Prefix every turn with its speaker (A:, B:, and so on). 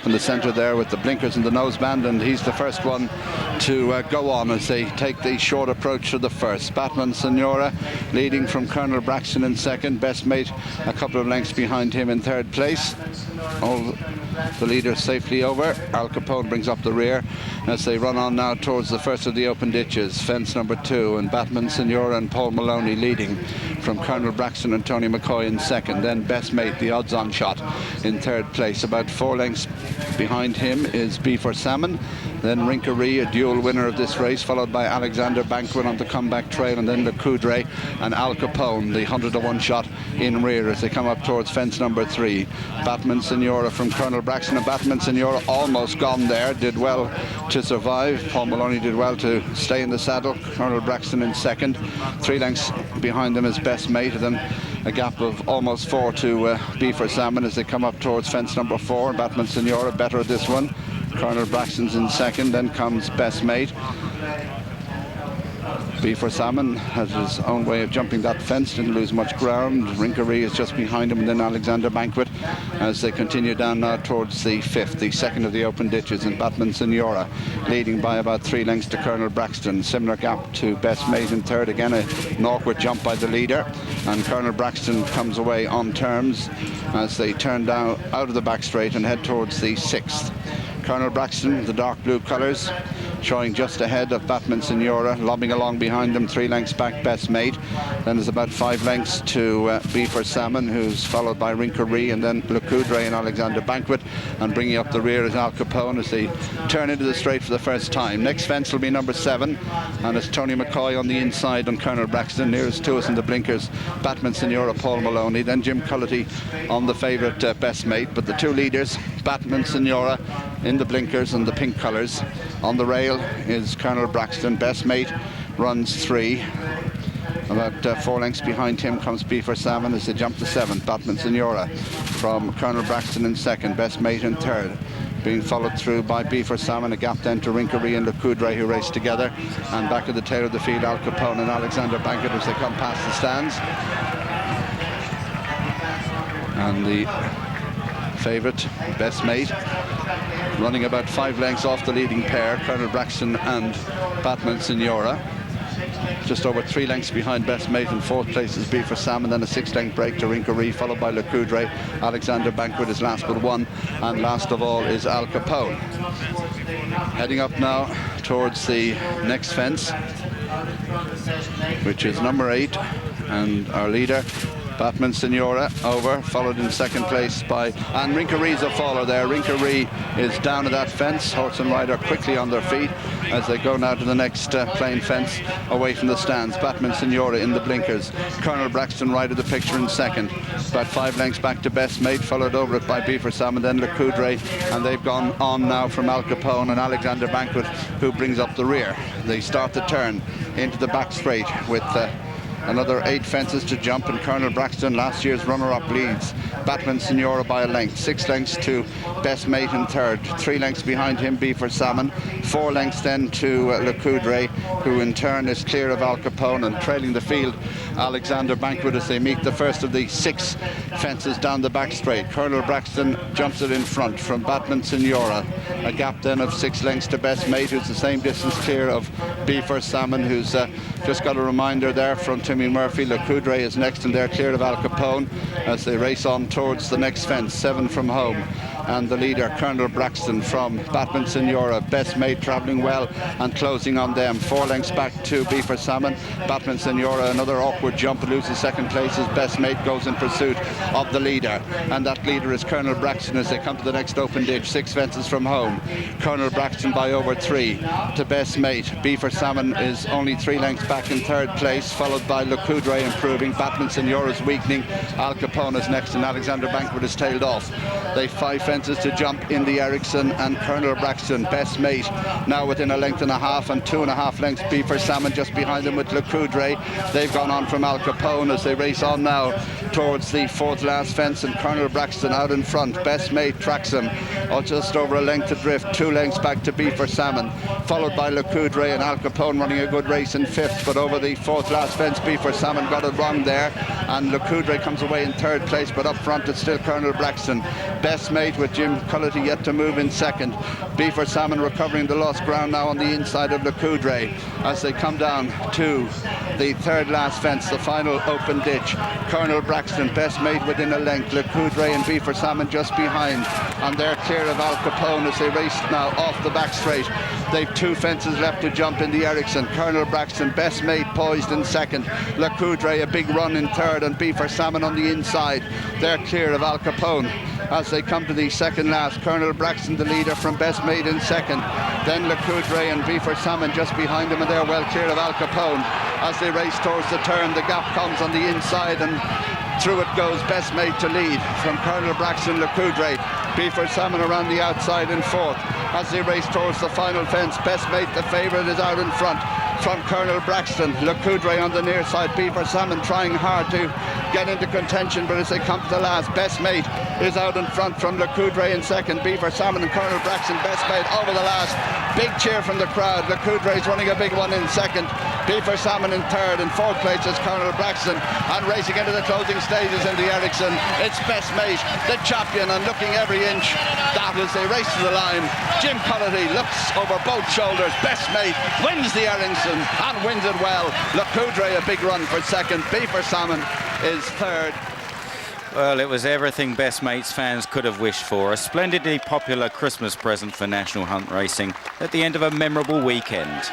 A: in the centre there with the blinkers and the noseband, and he's the first one to go on as they take the short approach to the first. Batman Senora leading from Colonel Braxton in second. Best Mate a couple of lengths behind him in third place. All the leaders safely over. Al Capone brings up the rear as they run on now towards the first of the open ditches. Fence number 2, and Batman Senora and Paul Maloney leading from Colonel Braxton and Tony McCoy in second. Then Best Mate, the odds-on shot, in third place. About 4 lengths behind him is B for Salmon. Then Rinkery, a dual winner of this race, followed by Alexander Banquet on the comeback trail, and then Le Coudray and Al Capone, the 100-to-1 shot in rear as they come up towards fence number 3. Batman Senora from Colonel Braxton, and Batman Senora almost gone there, did well to survive. Paul Maloney did well to stay in the saddle. Colonel Braxton in second. 3 lengths behind them is Best Mate, and then a gap of almost 4 to B for Salmon as they come up towards fence number 4. Batman Senora better at this one. Colonel Braxton's in second, then comes Best Mate. B for Salmon has his own way of jumping that fence, didn't lose much ground. Rinkery is just behind him, and then Alexander Banquet as they continue down now towards the fifth, the second of the open ditches, and Batman Senora leading by about 3 lengths to Colonel Braxton. Similar gap to Best Mate in third. Again, an awkward jump by the leader, and Colonel Braxton comes away on terms as they turn down out of the back straight and head towards the sixth. Colonel Braxton, the dark blue colours, showing just ahead of Batman Senora, lobbing along behind them, 3 lengths back Best Mate. Then there's about 5 lengths to B for Salmon, who's followed by Rinkery, and then Le Coudray and Alexander Banquet, and bringing up the rear is Al Capone as they turn into the straight for the first time. Next fence will be number 7, and it's Tony McCoy on the inside on Colonel Braxton. Nearest to us in the blinkers, Batman Senora, Paul Maloney, then Jim Cullity on the favourite Best Mate. But the 2 leaders, Batman Senora in the blinkers and the pink colours. On the rail is Colonel Braxton. Best Mate runs 3. About 4 lengths behind him comes B for Salmon as they jump to 7th. Batman Senora from Colonel Braxton in second. Best Mate in third, being followed through by B for Salmon. A gap then to Rinkery and Le Coudray, who race together. And back at the tail of the field, Al Capone and Alexander Banquet as they come past the stands. And the favourite, Best Mate, running about 5 lengths off the leading pair, Colonel Braxton and Batman Senora. Just over 3 lengths behind Best Mate. In fourth place is B for Salmon, then a 6-length break to Rinkery, followed by Le Coudray. Alexander Banquet is last but 1, and last of all is Al Capone. Heading up now towards the next fence, which is number 8, and our leader, Batman Senora, over, followed in second place by, and Rinkery's a faller there. Rinkery is down at that fence. Horse and rider quickly on their feet as they go now to the next plain fence away from the stands. Batman Senora in the blinkers. Colonel Braxton right of the picture in second. About 5 lengths back to Best Mate, followed over it by B for Salmon, then Le Coudray, and they've gone on now from Al Capone and Alexander Banquet, who brings up the rear. They start the turn into the back straight with another 8 fences to jump, and Colonel Braxton, last year's runner-up, leads Batman Senora by a length. 6 lengths to Best Mate in third. 3 lengths behind him, B for Salmon. 4 lengths then to Le Coudray, who in turn is clear of Al Capone, and trailing the field, Alexander Banquet, as they meet the first of the 6 fences down the back straight. Colonel Braxton jumps it in front from Batman Senora. A gap then of 6 lengths to Best Mate, who's the same distance clear of B for Salmon, who's just got a reminder there from Timmy Murphy. Le Coudray is next, and they're clear of Al Capone as they race on towards the next fence, 7 from home. And the leader, Colonel Braxton from Batman Senora. Best Mate travelling well and closing on them. 4 lengths back to B for Salmon. Batman Senora, another awkward jump, loses second place as Best Mate goes in pursuit of the leader. And that leader is Colonel Braxton as they come to the next open ditch, 6 fences from home. Colonel Braxton by over 3 to Best Mate. B for Salmon is only 3 lengths back in third place, followed by Le Coudray improving. Batman Senora is weakening. Al Capone is next, and Alexander Banquet is tailed off. They've 5 fences to jump in the Ericsson, and Colonel Braxton, Best Mate, now within a length and a half, and 2.5 lengths B for Salmon just behind them with Le Coudray. They've gone on from Al Capone as they race on now towards the 4th last fence, and Colonel Braxton out in front. Best Mate tracks him, just over a length adrift, 2 lengths back to B for Salmon, followed by Le Coudray, and Al Capone running a good race in 5th, but over the 4th last fence, B for Salmon got it wrong there, and Le Coudray comes away in 3rd place, but up front it's still Colonel Braxton. Best Mate with Jim Cullity yet to move in second. Beaver Salmon recovering the lost ground now on the inside of Le Coudray as they come down to the third last fence, the final open ditch. Colonel Braxton, best made within a length. Le Coudray and Beaver Salmon just behind, and they're clear of Al Capone as they race now off the back straight. They've 2 fences left to jump in the Ericsson. Colonel Braxton, best made, poised in second. Le Coudray a big run in third, and Beaver Salmon on the inside. They're clear of Al Capone as they come to the second last. Colonel Braxton the leader from best made in second. Then Le Coudray and Beaver Salmon just behind him, and they're well clear of Al Capone as they race towards the turn. The gap comes on the inside, and through it goes best made to lead from Colonel Braxton. Le Coudray, Beaver Salmon around the outside in fourth as they race towards the final fence. Best mate, the favourite, is out in front from Colonel Braxton. Le Coudray on the near side. Beaver Salmon trying hard to get into contention, but as they come to the last, best mate is out in front from Le Coudray in second. Beaver Salmon and Colonel Braxton, best mate over the last. Big cheer from the crowd. Le Coudray's running a big one in second. Beaver Salmon in third. In fourth place is Colonel Braxton, and racing into the closing stages in the Ericsson, it's best mate, the champion, and looking every inch. That as they race to the line, Jim Cullity looks over both shoulders. Best mate wins the Ericsson and wins it well. Le Coudray a big run for second. Beaver Salmon is third.
B: Well, it was everything Best Mates fans could have wished for. A splendidly popular Christmas present for National Hunt Racing at the end of a memorable weekend.